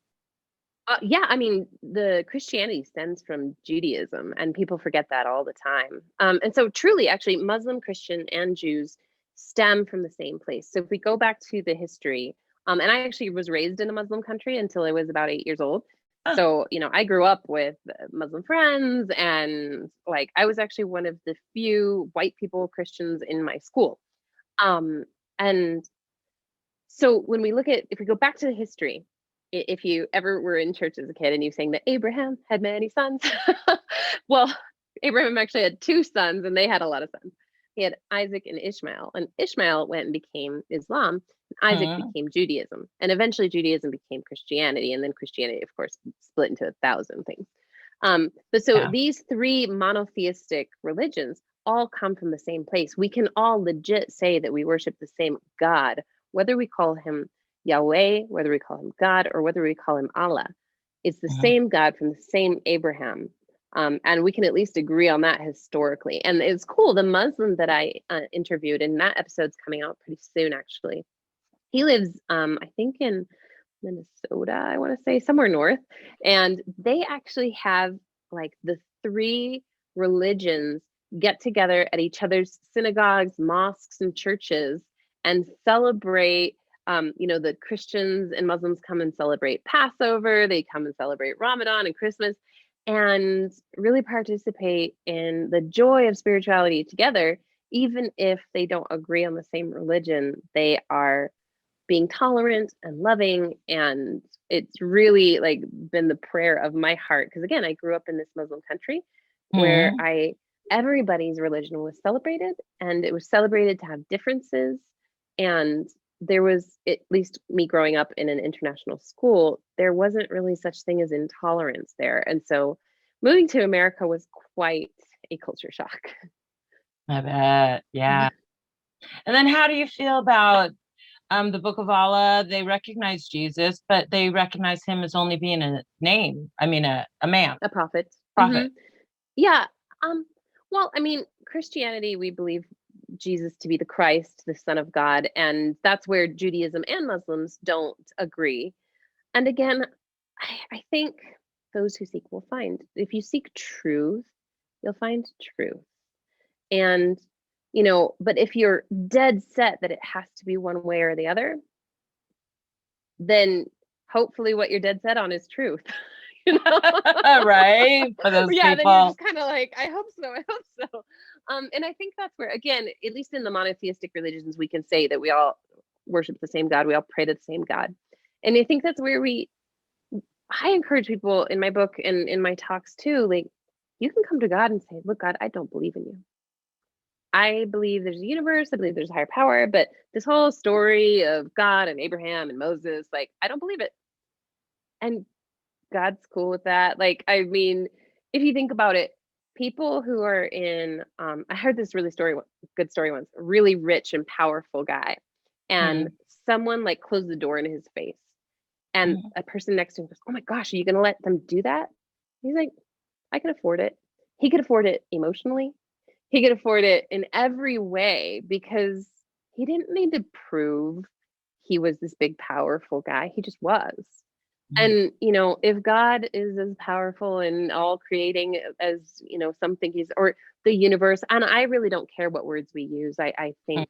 Yeah, I mean, the Christianity stems from Judaism, and people forget that all the time. And so, truly, actually, Muslim, Christian, and Jews stem from the same place. So, if we go back to the history, and I actually was raised in a Muslim country until I was about 8 years old. Huh. So, I grew up with Muslim friends, and like I was actually one of the few white people Christians in my school. And so when we look at, if we go back to the history, if you ever were in church as a kid and you sang that Abraham had many sons, well, Abraham actually had two sons and they had a lot of sons. He had Isaac and Ishmael, and Ishmael went and became Islam, and Isaac Hmm. became Judaism, and eventually Judaism became Christianity, and then Christianity, of course, split into 1,000 things. But so Yeah. these three monotheistic religions all come from the same place. We can all legit say that we worship the same God, whether we call him Yahweh, whether we call him God, or whether we call him Allah. It's the Mhm. same God from the same Abraham. And we can at least agree on that historically. And it's cool. The Muslim that I interviewed, and that episode's coming out pretty soon, actually. He lives, I think, in Minnesota, I want to say, somewhere north. And they actually have like the three religions get together at each other's synagogues, mosques, and churches and celebrate. The Christians and Muslims come and celebrate Passover, they come and celebrate Ramadan and Christmas, and really participate in the joy of spirituality together. Even if they don't agree on the same religion, they are being tolerant and loving, and it's really like been the prayer of my heart, because again, I grew up in this Muslim country where Mhm. I everybody's religion was celebrated, and it was celebrated to have differences. And there was, at least me growing up in an international school, there wasn't really such thing as intolerance there. And so moving to America was quite a culture shock. I bet. Yeah. And then how do you feel about the Book of Allah? They recognize Jesus, but they recognize him as only being a name. I mean, a man, A prophet. Hmm. prophet. Yeah. Well, I mean, Christianity, we believe Jesus to be the Christ, the Son of God, and that's where Judaism and Muslims don't agree. And again, I think those who seek will find. If you seek truth, you'll find truth. And, but if you're dead set that it has to be one way or the other, then hopefully what you're dead set on is truth. you know Right? For those yeah, then you're people. just kind of like, I hope so, I hope so. And I think that's where, again, at least in the monotheistic religions, we can say that we all worship the same God, we all pray to the same God. And I think that's where I encourage people in my book and in my talks too, like, you can come to God and say, look, God, I don't believe in you. I believe there's a universe, I believe there's a higher power, but this whole story of God and Abraham and Moses, like, I don't believe it. And God's cool with that. Like, I mean, if you think about it, people who are in, I heard this good story once, a really rich and powerful guy, and someone like closed the door in his face. And a person next to him goes, oh my gosh, are you going to let them do that? He's like, I can afford it. He could afford it emotionally. He could afford it in every way because he didn't need to prove he was this big, powerful guy. He just was. And, if God is as powerful and all creating as, some think he's, or the universe, and I really don't care what words we use. I think,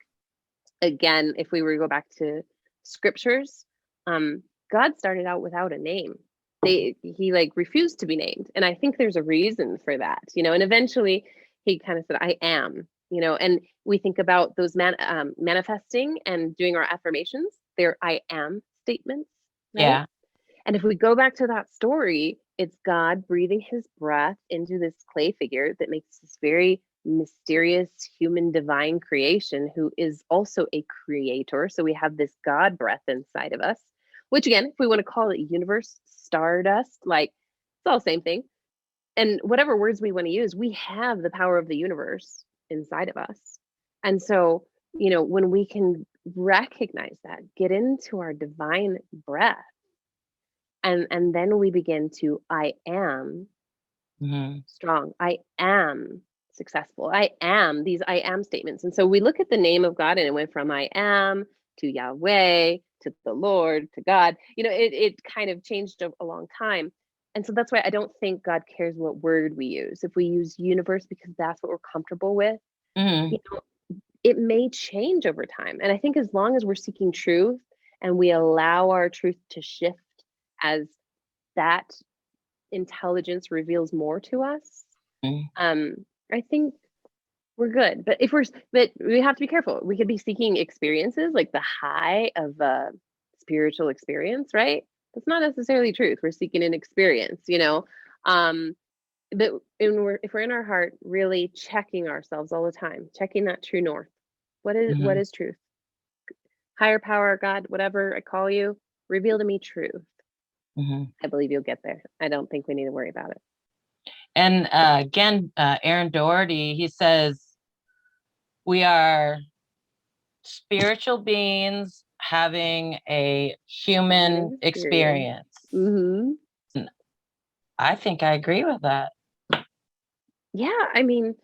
again, if we were to go back to scriptures, God started out without a name. He like refused to be named. And I think there's a reason for that, and eventually he kind of said, I am, and we think about those manifesting and doing our affirmations. They're I am statements, right? Yeah. And if we go back to that story, it's God breathing his breath into this clay figure that makes this very mysterious human divine creation who is also a creator. So we have this God breath inside of us, which again, if we want to call it universe, stardust, like it's all the same thing. And whatever words we want to use, we have the power of the universe inside of us. And so, when we can recognize that, get into our divine breath, and then we begin to I am strong, I am successful, I am these I am statements. And so we look at the name of God, and it went from I am to Yahweh to the Lord to God. It kind of changed a long time. And so that's why I don't think God cares what word we use. If we use universe because that's what we're comfortable with, it may change over time. And I think as long as we're seeking truth and we allow our truth to shift as that intelligence reveals more to us, I think we're good. But we have to be careful. We could be seeking experiences, like the high of a spiritual experience, right? That's not necessarily truth. We're seeking an experience, but if we're in our heart, really checking ourselves all the time, checking that true north. What is truth? Higher power, God, whatever I call you, reveal to me truth. I believe you'll get there. I don't think we need to worry about it. And again, Aaron Doherty, he says, we are spiritual beings having a human experience. I think I agree with that. Yeah, I mean,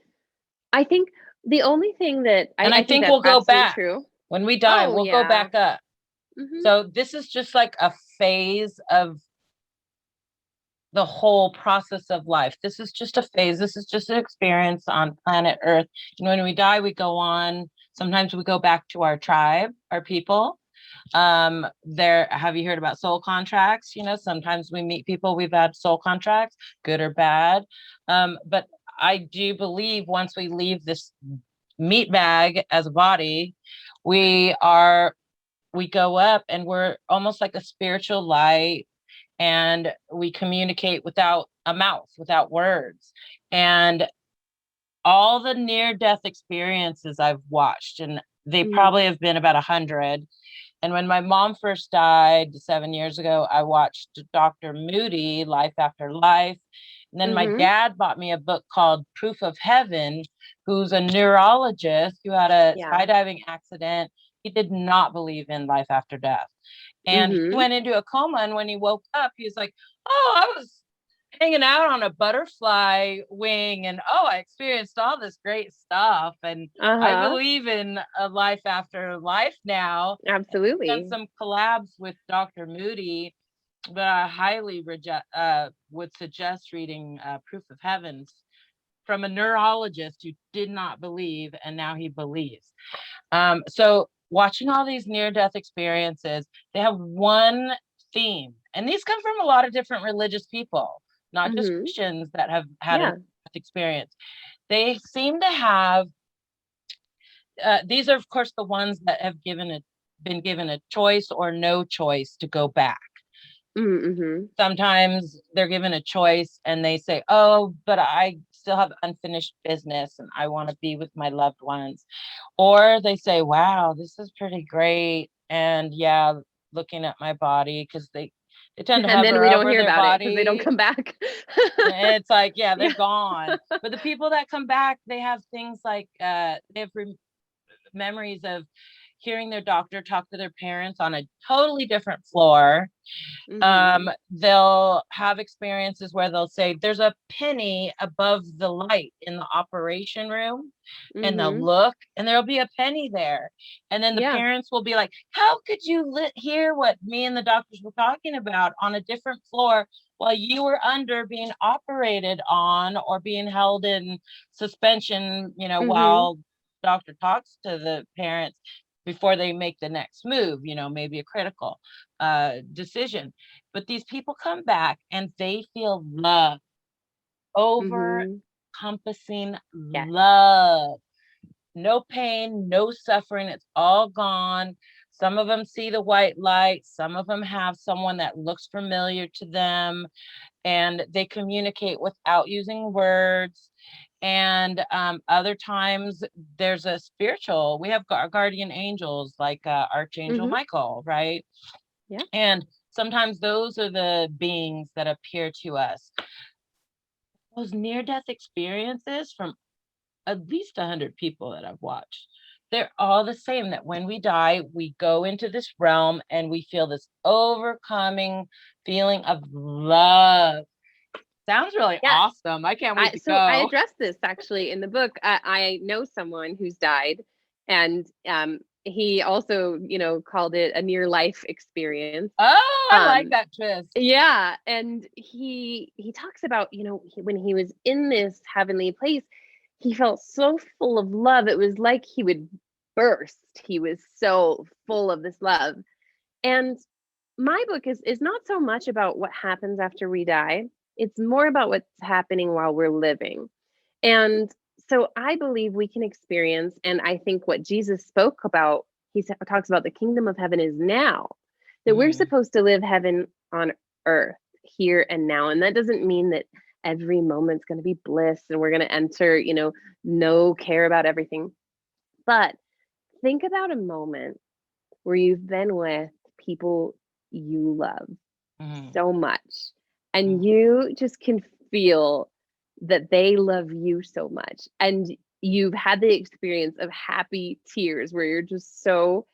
I think the only thing that I think we'll go back. True. When we die, we'll go back up. So this is just like a phase of the whole process of life. This is just a phase. This is just an experience on planet Earth. And when we die, we go on. Sometimes we go back to our tribe, our people. Have you heard about soul contracts? Sometimes we meet people, we've had soul contracts, good or bad. But I do believe once we leave this meat bag as a body, we go up and we're almost like a spiritual light, and we communicate without a mouth, without words. And all the near-death experiences I've watched, and they probably have been about 100. And when my mom first died 7 years ago, I watched Dr. Moody, Life After Life. And then my dad bought me a book called Proof of Heaven, who's a neurologist who had a skydiving accident. He did not believe in life after death. And he went into a coma. And when he woke up, he was like, oh, I was hanging out on a butterfly wing, and I experienced all this great stuff, and I believe in a life after life now. Absolutely. I've done some collabs with Dr. Moody, but I highly would suggest reading Proof of Heaven from a neurologist who did not believe, and now he believes. So watching all these near-death experiences, they have one theme, and these come from a lot of different religious people, not just Christians that have had a experience. they seem to have, these are, of course, the ones that have been given a choice or no choice to go back. Mm-hmm. Sometimes they're given a choice and they say, oh, but I still have unfinished business and I want to be with my loved ones. Or they say, wow, this is pretty great. And yeah, looking at my body, because they tend to And then hover we don't over hear their about it because they don't body. come back. It's like, yeah, they're Yeah. gone. But the people that come back, they have things like they have memories of hearing their doctor talk to their parents on a totally different floor. Mm-hmm. They'll have experiences where they'll say there's a penny above the light in the operation room, and they'll Mm-hmm. look and there'll be a penny there, and then the Yeah. parents will be like, how could you hear what me and the doctors were talking about on a different floor while you were under being operated on or being held in suspension, Mm-hmm. while doctor talks to the parents before they make the next move, maybe a critical decision. But these people come back and they feel love, over Mm-hmm. encompassing Yes. love. No pain, no suffering. It's all gone. Some of them see the white light. Some of them have someone that looks familiar to them, and they communicate without using words. And other times there's a spiritual, we have our guardian angels like Archangel Mm-hmm. Michael, right? Yeah. And sometimes those are the beings that appear to us. Those near death experiences from at least 100 people that I've watched, they're all the same, that when we die, we go into this realm and we feel this overcoming feeling of love. Sounds really Yeah. awesome. I can't wait to I go. address this actually in the book. I know someone who's died, and he also, called it a near life experience. Oh, I like Um, that twist. yeah, and he talks about, when he was in this heavenly place, he felt so full of love. It was like he would burst. He was so full of this love. And my book is not so much about what happens after we die. It's more about what's happening while we're living. And so I believe we can experience, and I think what Jesus spoke about, talks about the kingdom of heaven is now, that we're Mhm. supposed to live heaven on earth here and now. And that doesn't mean that every moment's going to be bliss and we're going to enter, no care about everything. But think about a moment where you've been with people you love Mhm. so much, and Mhm. you just can feel that they love you so much, and you've had the experience of happy tears where you're just so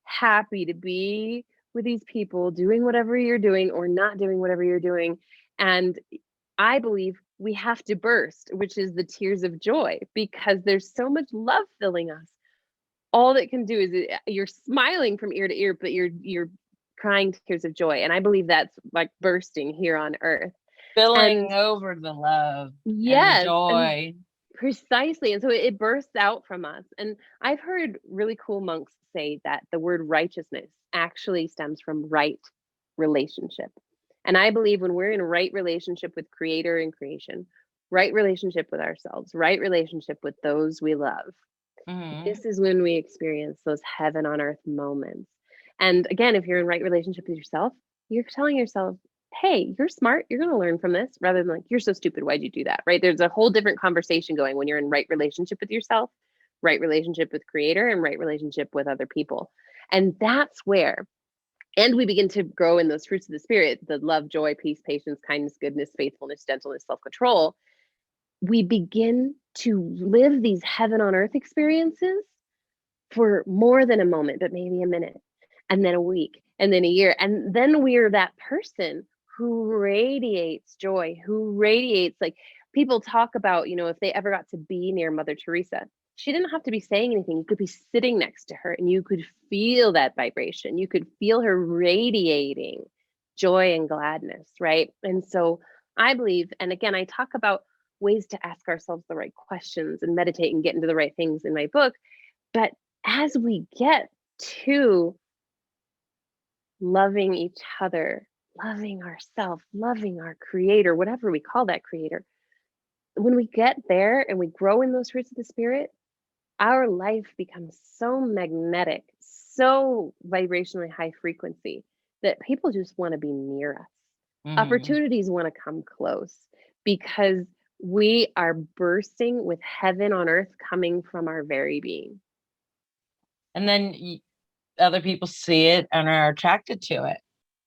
happy to be with these people doing whatever you're doing or not doing whatever you're doing. And I believe we have to burst, which is the tears of joy, because there's so much love filling us. All that can do is you're smiling from ear to ear, but you're crying tears of joy. And I believe that's like bursting here on earth. And Spilling over the love and the yes, and joy. precisely. And so it bursts out from us. And I've heard really cool monks say that the word righteousness actually stems from right relationship. And I believe when we're in right relationship with creator and creation, right relationship with ourselves, right relationship with those we love, Mhm. this is when we experience those heaven on earth moments. And again, if you're in right relationship with yourself, you're telling yourself, hey, you're smart. You're going to learn from this, rather than like, you're so stupid. Why'd you do that? Right. There's a whole different conversation going when you're in right relationship with yourself, right relationship with creator, and right relationship with other people. And that's where, and we begin to grow in those fruits of the spirit, the love, joy, peace, patience, kindness, goodness, faithfulness, gentleness, self-control. We begin to live these heaven on earth experiences for more than a moment, but maybe a minute, and then a week, and then a year. And then we're that person who radiates joy, who radiates, like, people talk about, if they ever got to be near Mother Teresa, she didn't have to be saying anything. You could be sitting next to her and you could feel that vibration. You could feel her radiating joy and gladness, right? And so I believe, and again, I talk about ways to ask ourselves the right questions and meditate and get into the right things in my book. But as we get to loving each other, loving ourselves, loving our creator, whatever we call that creator, when we get there and we grow in those fruits of the spirit, our life becomes so magnetic, so vibrationally high frequency that people just want to be near us. Opportunities want to come close because we are bursting with heaven on earth coming from our very being. And then other people see it and are attracted to it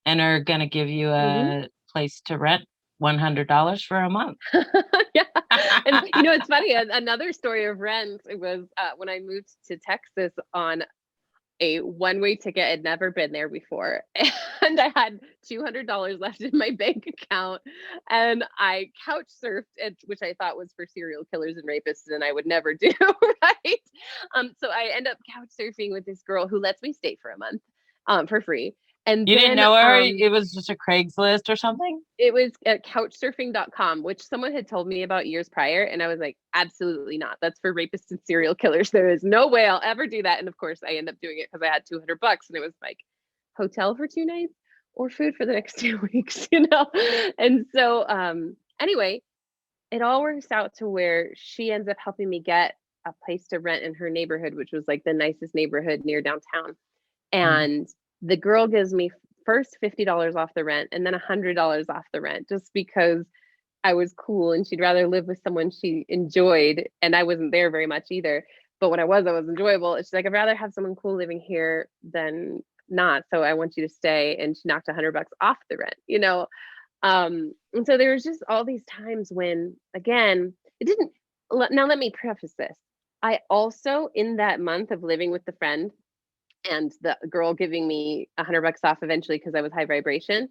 and are going to give you a place to rent $100 for a month. Yeah. And it's funny. Another story of rent was when I moved to Texas on a one-way ticket. I'd never been there before. And I had $200 left in my bank account. And I couch surfed, which I thought was for serial killers and rapists, and I would never do, right? So I end up couch surfing with this girl who lets me stay for a month for free. And you then, didn't know her? It was just a Craigslist or something? It was at couchsurfing.com, which someone had told me about years prior. And I was like, absolutely not. That's for rapists and serial killers. There is no way I'll ever do that. And of course, I end up doing it because I had $200 and it was like hotel for 2 nights or food for the next 2 weeks, And so anyway, it all works out to where she ends up helping me get a place to rent in her neighborhood, which was like the nicest neighborhood near downtown. And the girl gives me first $50 off the rent and then $100 off the rent just because I was cool and she'd rather live with someone she enjoyed. And I wasn't there very much either. But when I was enjoyable. She's like, I'd rather have someone cool living here than not. So I want you to stay. And she knocked $100 off the rent, And so there was just all these times when, again, it didn't. Now, let me preface this. I also, in that month of living with the friend, and the girl giving me $100 off eventually because I was high vibration,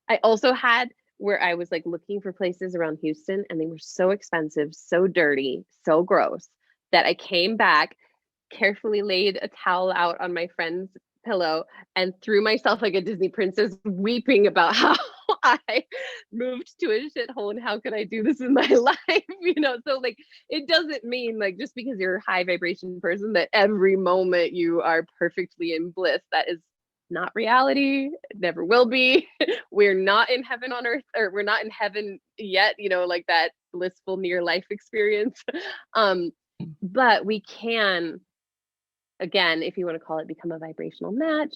I also had where I was like looking for places around Houston and they were so expensive, so dirty, so gross that I came back, carefully laid a towel out on my friend's pillow and threw myself like a Disney princess, weeping about how I moved to a shithole and how could I do this in my life, So like, it doesn't mean like just because you're a high vibration person that every moment you are perfectly in bliss. That is not reality. It never will be. We're not in heaven on earth, or we're not in heaven yet, like that blissful near life experience. But we can, again, if you want to call it, become a vibrational match,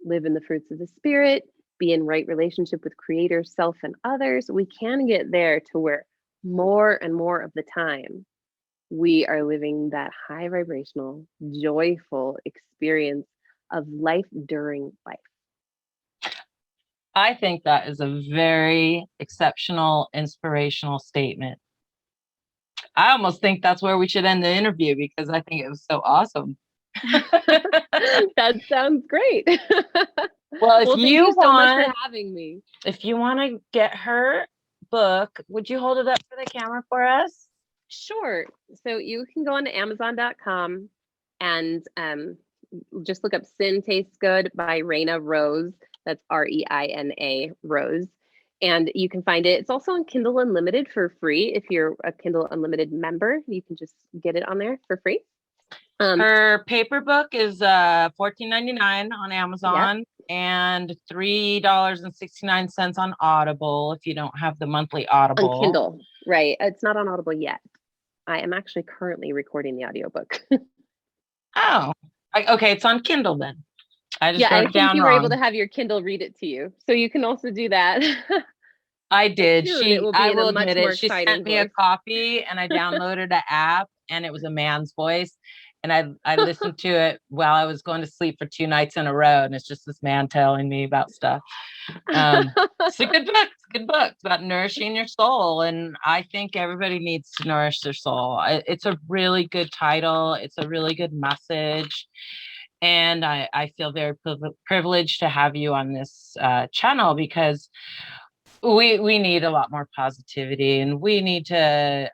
live in the fruits of the spirit, be in right relationship with creator, self, and others. We can get there to where more and more of the time we are living that high vibrational, joyful experience of life during life. I think that is a very exceptional, inspirational statement. I almost think that's where we should end the interview because I think it was so awesome. That sounds great. Well, if thank you so much for having me. If you want to get her book, would you hold it up for the camera for us? Sure. So you can go on to Amazon.com and just look up Sin Tastes Good by Reina Rose. That's Reina Rose. And you can find it. It's also on Kindle Unlimited for free. If you're a Kindle Unlimited member, you can just get it on there for free. Her paper book is $14.99 on Amazon, yep, and $3.69 on Audible if you don't have the monthly Audible. On Kindle, right. It's not on Audible yet. I am actually currently recording the audiobook. Oh, okay. It's on Kindle then. I just wrote it down think you wrong. were able to have your Kindle read it to you. So you can also do that. I did. I will admit it. She sent me a copy and I downloaded an app and it was a man's voice. And I listened to it while I was going to sleep for 2 nights in a row. And it's just this man telling me about stuff. It's a good book. It's a good book. It's about nourishing your soul. And I think everybody needs to nourish their soul. It's a really good title. It's a really good message. And I feel very privileged to have you on this channel because we need a lot more positivity and we need to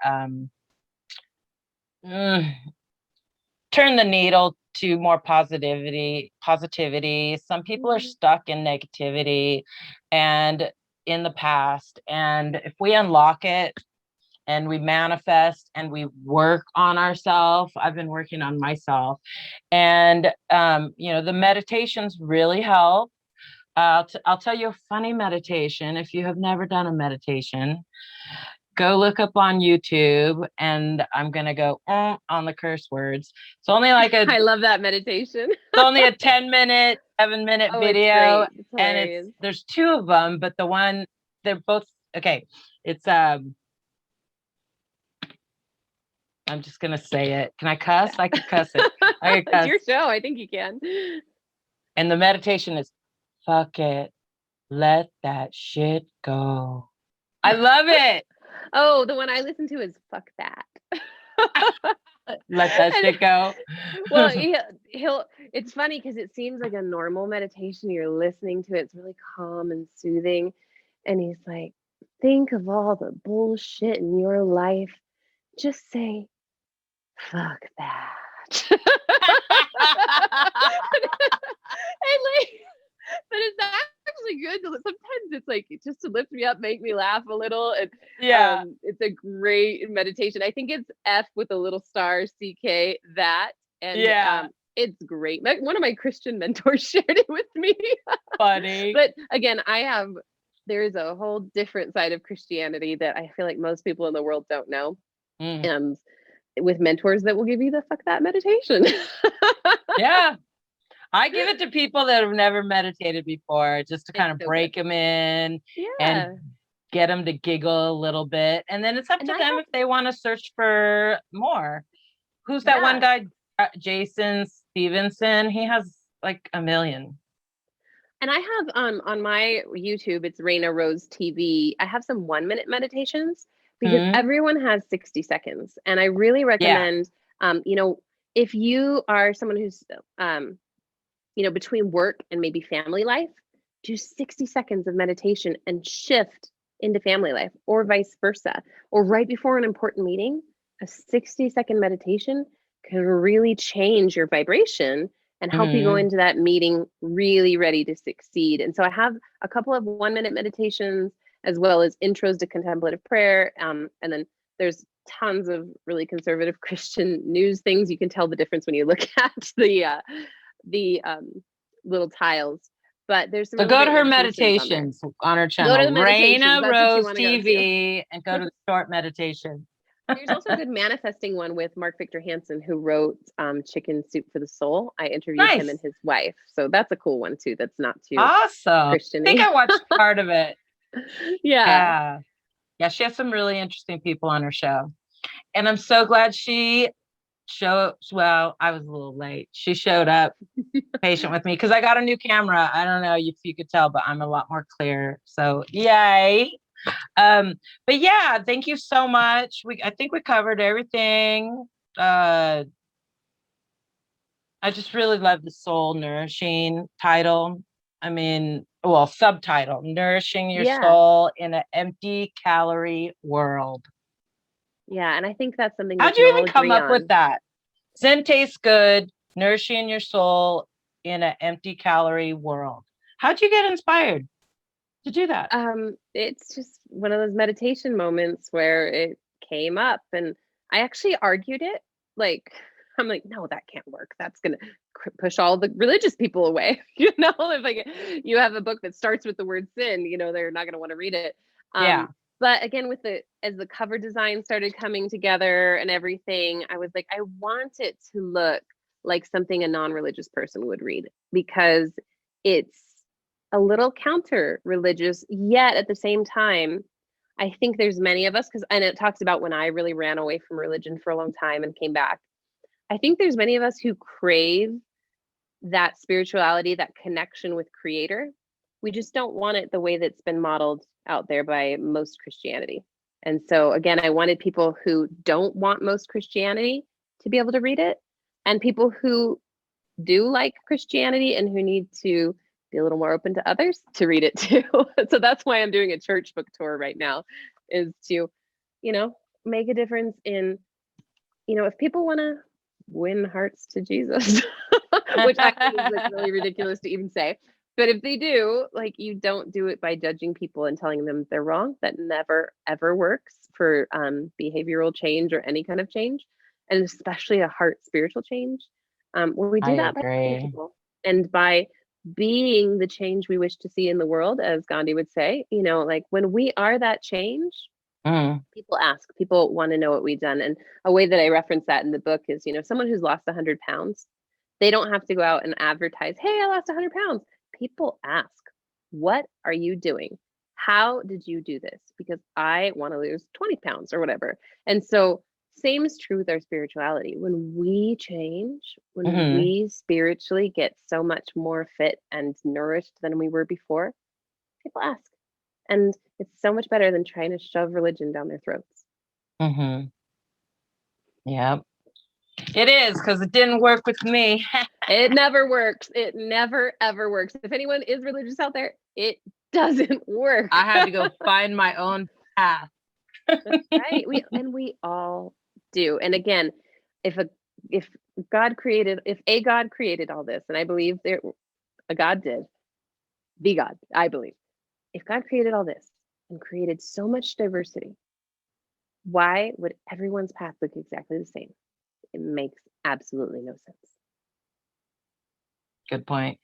turn the needle to more positivity. Some people are stuck in negativity and in the past. And if we unlock it and we manifest and we work on ourselves, I've been working on myself. And, the meditations really help. I'll tell you a funny meditation. If you have never done a meditation, go look up on YouTube, and I'm gonna go on the curse words. It's only like I love that meditation. it's only a 10-minute, 7-minute Oh, it's video, great. It's and hilarious. there's two of them, but they're both okay. It's I'm just gonna say it. Can I cuss? I can cuss it. I can It's cuss. your show. I think you can. And the meditation is fuck it. Let that shit go. I love it. Oh, the one I listen to is fuck that. Let that shit go. Well, he'll it's funny because it seems like a normal meditation. You're listening to it, it's really calm and soothing. And he's like, think of all the bullshit in your life. Just say, fuck that. And like, but it's actually good. Sometimes it's like just to lift me up, make me laugh a little. And Yeah. it's a great meditation. I think it's F with a little star, CK, that. And Yeah. it's great. One of my Christian mentors shared it with me. Funny. But again, there's a whole different side of Christianity that I feel like most people in the world don't know. Mm. With mentors that will give you the fuck that meditation. Yeah. I give it to people that have never meditated before, just to kind of so break good. them in Yeah. and get them to giggle a little bit. And then it's up to them if they want to search for more. Who's that one guy? Jason Stevenson. He has like a million. And I have on my YouTube, it's Reina Rose TV. I have some 1-minute meditations because everyone has 60 seconds. And I really recommend, if you are someone who's, between work and maybe family life, do 60 seconds of meditation and shift into family life, or vice versa. Or right before an important meeting, a 60-second meditation can really change your vibration and help you go into that meeting really ready to succeed. And so I have a couple of 1-minute meditations as well as intros to contemplative prayer. And then there's tons of really conservative Christian news things. You can tell the difference when you look at the little tiles. But there's some so go to her meditations on her channel, Reina Rose TV, and go to the short meditation. There's also a good manifesting one with Mark Victor Hansen, who wrote Chicken Soup for the Soul. I interviewed him and his wife. So that's a cool one too. That's not too awesome. Christian-y. I think I watched part of it. Yeah. Yeah, she has some really interesting people on her show. And I'm so glad I was a little late. She showed up patient with me because I got a new camera. I don't know if you could tell, but I'm a lot more clear. So yay. But yeah, thank you so much. I think we covered everything. I just really love the soul nourishing title. I mean, subtitle, nourishing your soul in an empty calorie world. Yeah, and I think that's something. How'd you even come up with that? Sin tastes good, nourishing your soul in an empty calorie world. How'd you get inspired to do that? It's just one of those meditation moments where it came up, and I actually argued it. Like, I'm like, no, that can't work. That's gonna push all the religious people away. If you have a book that starts with the word sin, they're not gonna want to read it. But again, as the cover design started coming together and everything, I was like, I want it to look like something a non-religious person would read, because it's a little counter-religious, yet at the same time, I think there's many of us, and it talks about when I really ran away from religion for a long time and came back. I think there's many of us who crave that spirituality, that connection with Creator. We just don't want it the way that's been modeled out there by most Christianity. And so again, I wanted people who don't want most Christianity to be able to read it, and people who do like Christianity and who need to be a little more open to others to read it too. So that's why I'm doing a church book tour right now, is to, make a difference in, if people want to win hearts to Jesus, which actually is like really ridiculous to even say. But if they do, you don't do it by judging people and telling them they're wrong. That never, ever works for behavioral change or any kind of change, and especially a heart spiritual change. When we do that by people and by being the change we wish to see in the world, as Gandhi would say, when we are that change, Mm. People ask, people want to know what we've done. And a way that I reference that in the book is, someone who's lost 100 pounds, they don't have to go out and advertise, hey, I lost 100 pounds. People ask, what are you doing? How did you do this? Because I want to lose 20 pounds or whatever. And so, same is true with our spirituality. When we change, when Hmm. we spiritually get so much more fit and nourished than we were before, people ask. And it's so much better than trying to shove religion down their throats. Hmm. Yeah, it is, because it didn't work with me. It never works. It never, ever works. If anyone is religious out there, it doesn't work. I had to go find my own path. That's right. We all do. And again, if a if if a God created all this, and I believe a God did, the God, I believe. If God created all this and created so much diversity, why would everyone's path look exactly the same? It makes absolutely no sense. Good point.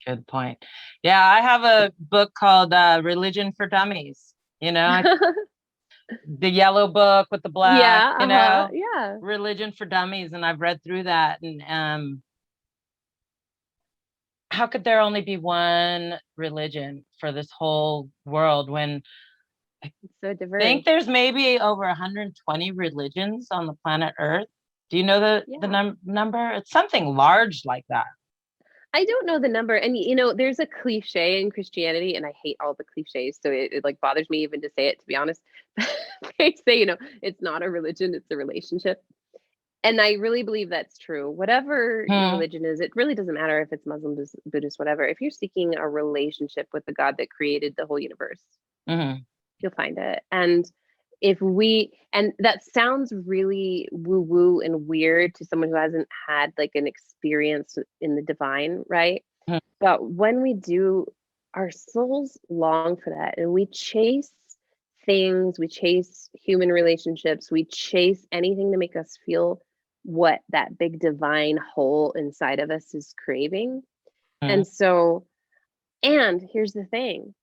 Good point. Yeah, I have a book called Religion for Dummies. The yellow book with the black, Yeah, uh-huh. Yeah. Religion for Dummies. And I've read through that. And how could there only be one religion for this whole world when It's so I diverse. think there's maybe over 120 religions on the planet Earth? Do you know the Yeah. number? It's something large like that. I don't know the number. And there's a cliche in Christianity, and I hate all the cliches, so it like bothers me even to say it, to be honest. They say, it's not a religion, it's a relationship. And I really believe that's true. Whatever your Hmm. religion is, it really doesn't matter if it's Muslim, Buddhist, whatever. If you're seeking a relationship with the God that created the whole universe, Hmm. you'll find it. And that sounds really woo woo and weird to someone who hasn't had like an experience in the divine, right? Hmm. But when we do, our souls long for that, and we chase things, we chase human relationships, we chase anything to make us feel what that big divine hole inside of us is craving. Hmm. And so, and here's the thing,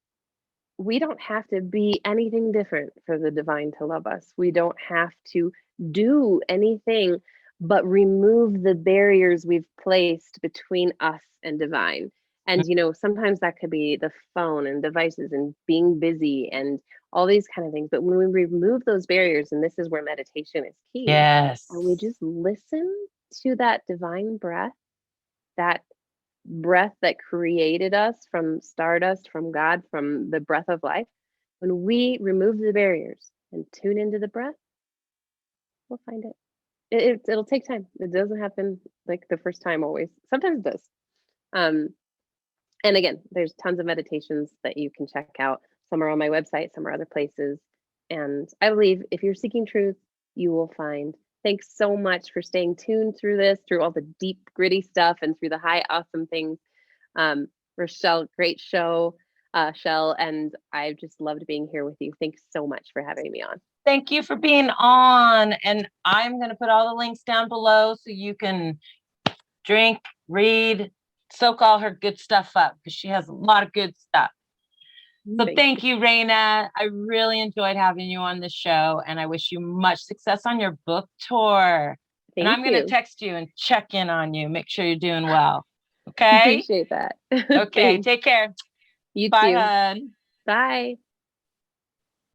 we don't have to be anything different for the divine to love us. We don't have to do anything but remove the barriers we've placed between us and divine. And sometimes that could be the phone and devices and being busy and all these kind of things. But when we remove those barriers, and this is where meditation is key, and we Yes. just listen to that divine breath, that breath that created us from stardust, from God, from the breath of life, when we remove the barriers and tune into the breath, we'll find it. It'll take time. It doesn't happen like the first time always. Sometimes it does. Um, and again, there's tons of meditations that you can check out. Some are on my website, some are other places. And I believe if you're seeking truth, you will find. Thanks so much for staying tuned through this, through all the deep, gritty stuff, and through the high, awesome things. Rochelle, great show, Shell, and I've just loved being here with you. Thanks so much for having me on. Thank you for being on. And I'm going to put all the links down below so you can drink, read, soak all her good stuff up, because she has a lot of good stuff. So thank you, Reina. I really enjoyed having you on the show, and I wish you much success on your book tour. And I'm going to text you and check in on you. Make sure you're doing well. Okay? Appreciate that. Okay. Take care. You Bye, too. hon. Bye.